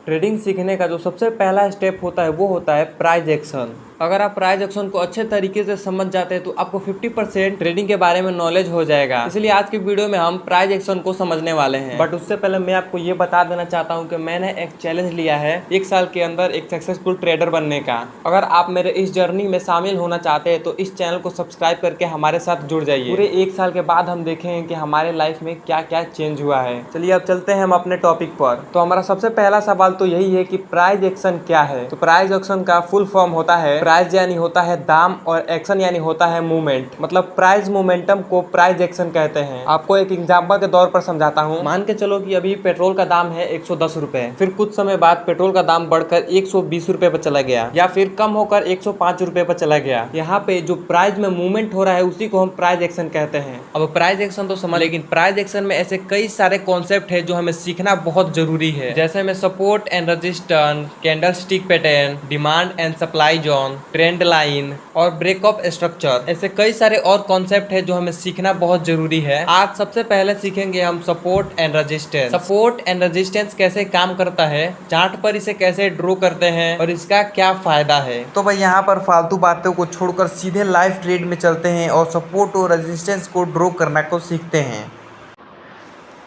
Trading सीखने का जो सबसे पहला स्टेप होता है वो होता है प्राइस एक्शन। अगर आप प्राइस एक्शन को अच्छे तरीके से समझ जाते हैं तो आपको 50% ट्रेडिंग के बारे में नॉलेज हो जाएगा। इसलिए आज की वीडियो में हम प्राइस एक्शन को समझने वाले हैं। बट उससे पहले मैं आपको ये बता देना चाहता हूँ कि मैंने एक चैलेंज लिया है 1 साल के अंदर एक सक्सेसफुल ट्रेडर बनने का। अगर आप मेरे इस जर्नी में शामिल होना चाहते हैं तो इस चैनल को सब्सक्राइब करके हमारे साथ जुड़ जाइए। पूरे 1 साल के बाद हम देखेंगे कि हमारे लाइफ में क्या क्या चेंज हुआ है। चलिए अब चलते हैं हम अपने टॉपिक पर। तो हमारा सबसे पहला सवाल तो यही है कि प्राइस एक्शन क्या है। तो प्राइस एक्शन का फुल फॉर्म होता है, प्राइस यानी होता है दाम और एक्शन यानी होता है मूवमेंट। मतलब प्राइस मोमेंटम को प्राइस एक्शन कहते हैं। आपको एक एग्जांपल के तौर पर समझाता हूँ। मान के चलो कि अभी पेट्रोल का दाम है 110 रुपए, फिर कुछ समय बाद पेट्रोल का दाम बढ़कर 120 रुपए पर चला गया या फिर कम होकर 105 रुपए पर चला गया। यहाँ पे जो प्राइस में मूवमेंट हो रहा है उसी को हम प्राइस एक्शन कहते हैं। अब प्राइस एक्शन तो समझ, लेकिन प्राइस एक्शन में ऐसे कई सारे कॉन्सेप्ट है जो हमें सीखना बहुत जरूरी है। जैसे में support and resistance, candlestick pattern, demand and supply zone, trend line और ब्रेकअप स्ट्रक्चर। ऐसे कई सारे और कॉन्सेप्ट है जो हमें सीखना बहुत जरूरी है। आज सबसे पहले सीखेंगे हम support and resistance. Support and resistance कैसे काम करता है, चार्ट पर इसे कैसे ड्रॉ करते हैं और इसका क्या फायदा है। तो भाई यहाँ पर फालतू बातों को छोड़कर सीधे लाइव ट्रेड में चलते हैं और सपोर्ट और रेजिस्टेंस को ड्रॉ करना को सीखते हैं।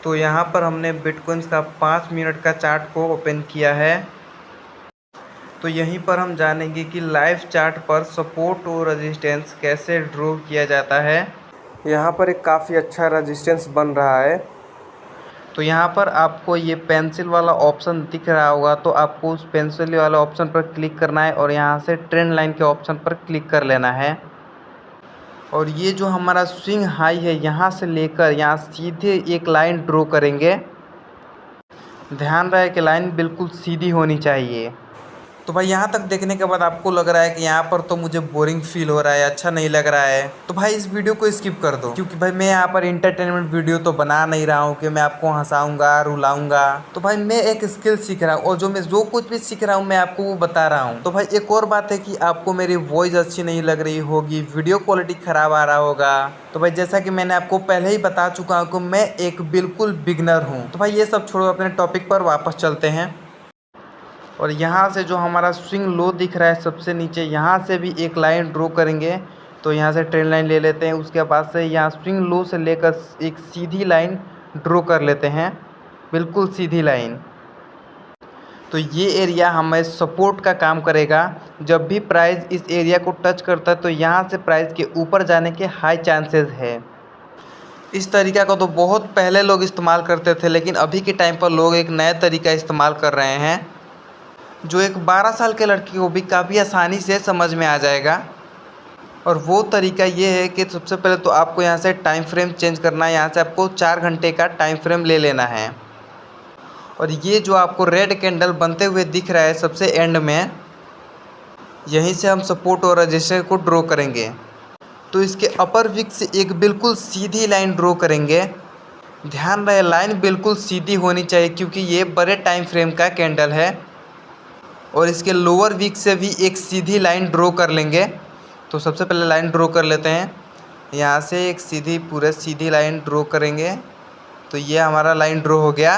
तो यहाँ पर हमने बिटकॉइंस का 5 मिनट का चार्ट को ओपन किया है। तो यहीं पर हम जानेंगे कि लाइव चार्ट पर सपोर्ट और रेजिस्टेंस कैसे ड्रॉ किया जाता है। यहाँ पर एक काफ़ी अच्छा रेजिस्टेंस बन रहा है। तो यहाँ पर आपको ये पेंसिल वाला ऑप्शन दिख रहा होगा, तो आपको उस पेंसिल वाला ऑप्शन पर क्लिक करना है और यहाँ से ट्रेंड लाइन के ऑप्शन पर क्लिक कर लेना है। और ये जो हमारा स्विंग हाई है यहाँ से लेकर यहाँ सीधे एक लाइन ड्रॉ करेंगे। ध्यान रहे कि लाइन बिल्कुल सीधी होनी चाहिए। तो भाई यहाँ तक देखने के बाद आपको लग रहा है कि यहाँ पर तो मुझे बोरिंग फील हो रहा है, अच्छा नहीं लग रहा है, तो भाई इस वीडियो को स्किप कर दो। क्योंकि भाई मैं यहाँ पर इंटरटेनमेंट वीडियो तो बना नहीं रहा हूँ कि मैं आपको हंसाऊंगा रुलाऊंगा। तो भाई मैं एक स्किल सीख रहा हूँ और जो कुछ भी सीख रहा हूँ मैं आपको वो बता रहा हूँ। तो भाई एक और बात है कि आपको मेरी वॉइस अच्छी नहीं लग रही होगी, वीडियो क्वालिटी ख़राब आ रहा होगा। तो भाई जैसा कि मैंने आपको पहले ही बता चुका हूँ कि मैं एक बिल्कुल बिगनर हूँ। तो भाई ये सब छोड़ो, अपने टॉपिक पर वापस चलते हैं। और यहाँ से जो हमारा स्विंग लो दिख रहा है सबसे नीचे, यहाँ से भी एक लाइन ड्रॉ करेंगे। तो यहाँ से ट्रेंड लाइन ले लेते हैं, उसके बाद से यहाँ स्विंग लो से लेकर एक सीधी लाइन ड्रॉ कर लेते हैं, बिल्कुल सीधी लाइन। तो ये एरिया हमें सपोर्ट का काम करेगा। जब भी प्राइस इस एरिया को टच करता है तो यहाँ से प्राइस के ऊपर जाने के हाई चांसेस है। इस तरीका को तो बहुत पहले लोग इस्तेमाल करते थे, लेकिन अभी के टाइम पर लोग एक नया तरीका इस्तेमाल कर रहे हैं जो एक 12 साल के लड़की को भी काफ़ी आसानी से समझ में आ जाएगा। और वो तरीका ये है कि सबसे पहले तो आपको यहाँ से टाइम फ्रेम चेंज करना है। यहाँ से आपको 4 घंटे का टाइम फ्रेम ले लेना है। और ये जो आपको रेड कैंडल बनते हुए दिख रहा है सबसे एंड में, यहीं से हम सपोर्ट और रेजिस्टेंस को ड्रॉ करेंगे। तो इसके अपर विक से एक बिल्कुल सीधी लाइन ड्रॉ करेंगे। ध्यान रहे लाइन बिल्कुल सीधी होनी चाहिए क्योंकि ये बड़े टाइम फ्रेम का कैंडल है। और इसके लोअर विक से भी एक सीधी लाइन ड्रॉ कर लेंगे। तो सबसे पहले लाइन ड्रॉ कर लेते हैं। यहाँ से एक पूरे सीधी लाइन ड्रॉ करेंगे। तो ये हमारा लाइन ड्रॉ हो गया।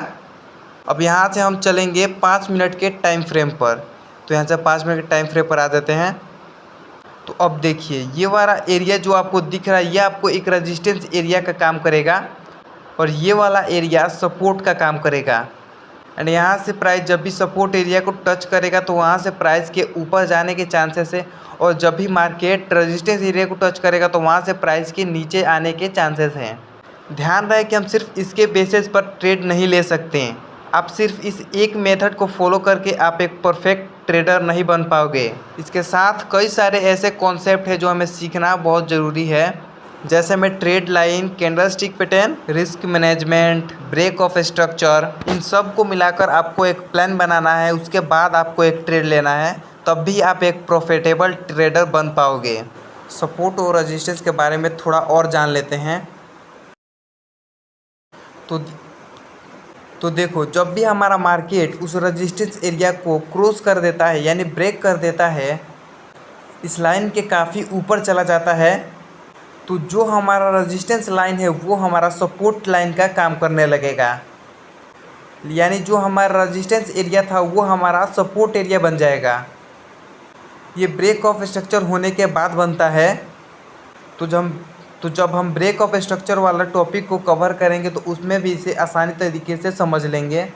अब यहाँ से हम चलेंगे 5 मिनट के टाइम फ्रेम पर। तो यहाँ से 5 मिनट के टाइम फ्रेम पर आ जाते हैं। तो अब देखिए ये वाला एरिया जो आपको दिख रहा है ये आपको एक रेजिस्टेंस एरिया का काम करेगा और ये वाला एरिया सपोर्ट का काम करेगा। एंड यहाँ से प्राइस जब भी सपोर्ट एरिया को टच करेगा तो वहाँ से प्राइस के ऊपर जाने के चांसेस है। और जब भी मार्केट रेजिस्टेंस एरिया को टच करेगा तो वहाँ से प्राइस के नीचे आने के चांसेस हैं। ध्यान रहे कि हम सिर्फ इसके बेसिस पर ट्रेड नहीं ले सकते हैं। आप सिर्फ इस एक मेथड को फॉलो करके आप एक परफेक्ट ट्रेडर नहीं बन पाओगे। इसके साथ कई सारे ऐसे कॉन्सेप्ट हैं जो हमें सीखना बहुत ज़रूरी है, जैसे में trade line, candlestick pattern, risk management, break of structure. इन सब को मिलाकर आपको एक प्लान बनाना है। उसके बाद आपको एक ट्रेड लेना है, तब भी आप एक प्रॉफिटेबल ट्रेडर बन पाओगे। सपोर्ट और रेजिस्टेंस के बारे में थोड़ा और जान लेते हैं। तो देखो जब भी हमारा मार्केट उस रेजिस्टेंस एरिया को क्रॉस कर देता है यानी ब्रेक कर देता है, इस लाइन के काफ़ी ऊपर चला जाता है, तो जो हमारा रेजिस्टेंस लाइन है वो हमारा सपोर्ट लाइन का काम करने लगेगा। यानी जो हमारा रेजिस्टेंस एरिया था वो हमारा सपोर्ट एरिया बन जाएगा। ये ब्रेक ऑफ स्ट्रक्चर होने के बाद बनता है। तो जब हम ब्रेक ऑफ स्ट्रक्चर वाला टॉपिक को कवर करेंगे तो उसमें भी इसे आसानी तरीके से समझ लेंगे।